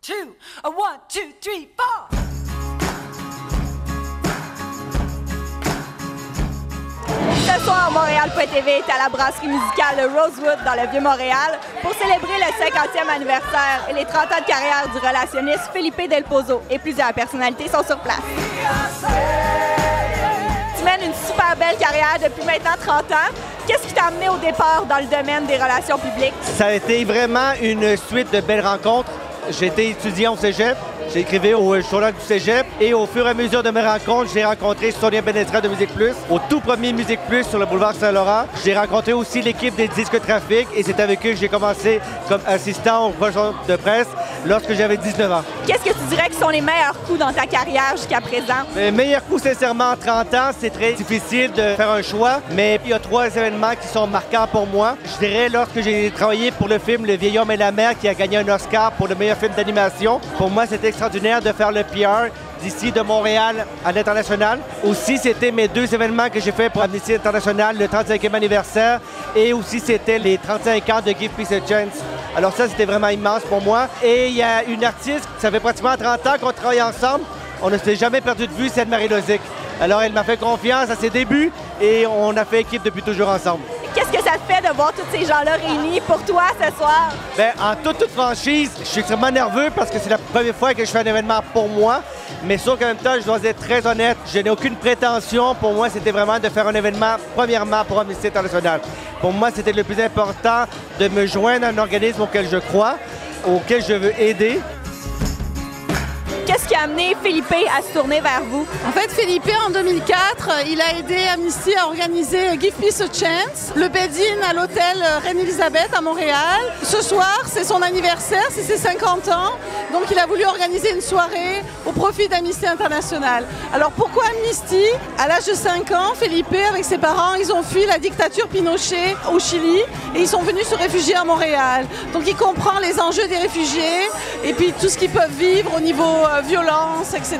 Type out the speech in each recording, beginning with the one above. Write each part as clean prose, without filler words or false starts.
two, a 1, 2, 3, 4. Ce soir, Montréal.tv est à la brasserie musicale de Rosewood dans le Vieux-Montréal pour célébrer le 50e anniversaire et les 30 ans de carrière du relationniste Felipe Del Pozo. Et plusieurs personnalités sont sur place. Tu mènes une super belle carrière depuis maintenant 30 ans. Qu'est-ce qui t'a amené au départ dans le domaine des relations publiques? Ça a été vraiment une suite de belles rencontres. J'ai été étudiant au cégep. J'ai écrivé au journal du cégep et au fur et à mesure de mes rencontres, j'ai rencontré Sonia Benestra de Musique Plus, au tout premier Musique Plus sur le boulevard Saint-Laurent. J'ai rencontré aussi l'équipe des Disques Trafic et c'est avec eux que j'ai commencé comme assistant aux projets de presse lorsque j'avais 19 ans. Qu'est-ce que tu dirais que sont les meilleurs coups dans ta carrière jusqu'à présent? Les meilleurs coups, sincèrement, en 30 ans, c'est très difficile de faire un choix, mais il y a 3 événements qui sont marquants pour moi. Je dirais lorsque j'ai travaillé pour le film Le vieil homme et la mer qui a gagné un Oscar pour le meilleur film d'animation. Pour moi, c'était extraordinaire de faire le PR d'ici de Montréal à l'international. Aussi, c'était mes 2 événements que j'ai fait pour Amnesty International, le 35e anniversaire, et aussi c'était les 35 ans de Give Peace a Chance. Alors ça, c'était vraiment immense pour moi. Et il y a une artiste, ça fait pratiquement 30 ans qu'on travaille ensemble. On ne s'est jamais perdu de vue, c'est Anne-Marie Lozic. Alors elle m'a fait confiance à ses débuts et on a fait équipe depuis toujours ensemble. Qu'est-ce que ça te fait de voir tous ces gens-là réunis pour toi ce soir? Bien, en toute franchise, je suis extrêmement nerveux parce que c'est la première fois que je fais un événement pour moi. Mais sauf qu'en même temps, je dois être très honnête, je n'ai aucune prétention. Pour moi, c'était vraiment de faire un événement, premièrement, pour Amnesty International. Pour moi, c'était le plus important de me joindre à un organisme auquel je crois, auquel je veux aider. Qu'est-ce qui a amené Felipe à se tourner vers vous? En fait, Felipe, en 2004, il a aidé Amnesty à organiser Give Peace a Chance, le bed-in à l'hôtel Reine-Élisabeth à Montréal. Ce soir, c'est son anniversaire, c'est ses 50 ans. Donc, il a voulu organiser une soirée au profit d'Amnesty International. Alors, pourquoi Amnesty? À l'âge de 5 ans, Felipe, avec ses parents, ils ont fui la dictature Pinochet au Chili et ils sont venus se réfugier à Montréal. Donc, il comprend les enjeux des réfugiés et puis tout ce qu'ils peuvent vivre au niveau violence, etc.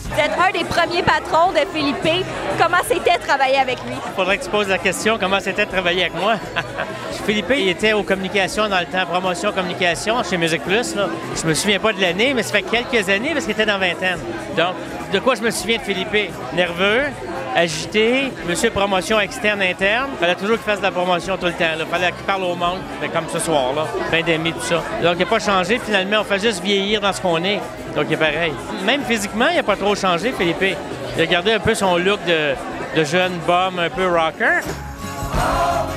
Vous êtes un des premiers patrons de Felipe. Comment c'était de travailler avec lui? Il faudrait que tu poses la question, comment c'était de travailler avec moi? Philippe, il était aux communications dans le temps, promotion communication chez Musique Plus. Là. Je me souviens pas de l'année, mais ça fait quelques années parce qu'il était dans vingtaine. Donc, de quoi je me souviens de Philippe? Nerveux, agité, monsieur promotion externe, interne. Il fallait toujours qu'il fasse de la promotion tout le temps. Il fallait qu'il parle au monde, comme ce soir, là, pandémie, tout ça. Donc, il n'a pas changé. Finalement, on fait juste vieillir dans ce qu'on est. Donc, il est pareil. Même physiquement, il n'a pas trop changé, Philippe. Il a gardé un peu son look de jeune bum, un peu rocker.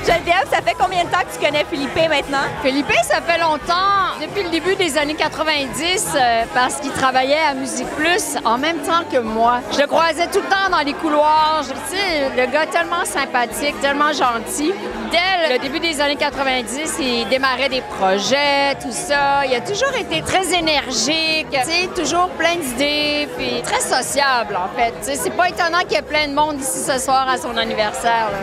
Geneviève, ça fait combien de temps que tu connais Felipe maintenant? Felipe, ça fait longtemps, depuis le début des années 90, parce qu'il travaillait à Musique Plus en même temps que moi. Je le croisais tout le temps dans les couloirs. Tu sais, le gars tellement sympathique, tellement gentil. Dès le début des années 90, il démarrait des projets, tout ça. Il a toujours été très énergique, tu sais, toujours plein d'idées, puis très sociable, en fait. Tu sais, c'est pas étonnant qu'il y ait plein de monde ici ce soir à son anniversaire, là.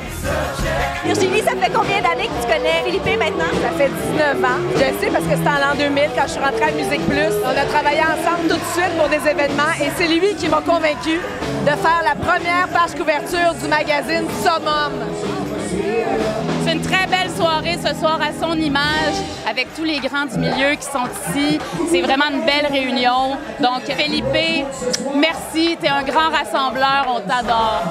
Virginie, ça fait combien d'années que tu connais Felipe maintenant? Ça fait 19 ans. Je le sais parce que c'était en l'an 2000 quand je suis rentrée à Musique Plus. On a travaillé ensemble tout de suite pour des événements et c'est lui qui m'a convaincue de faire la première page couverture du magazine Summum. C'est une très belle soirée ce soir à son image avec tous les grands du milieu qui sont ici. C'est vraiment une belle réunion. Donc, Felipe, merci. T'es un grand rassembleur. On t'adore.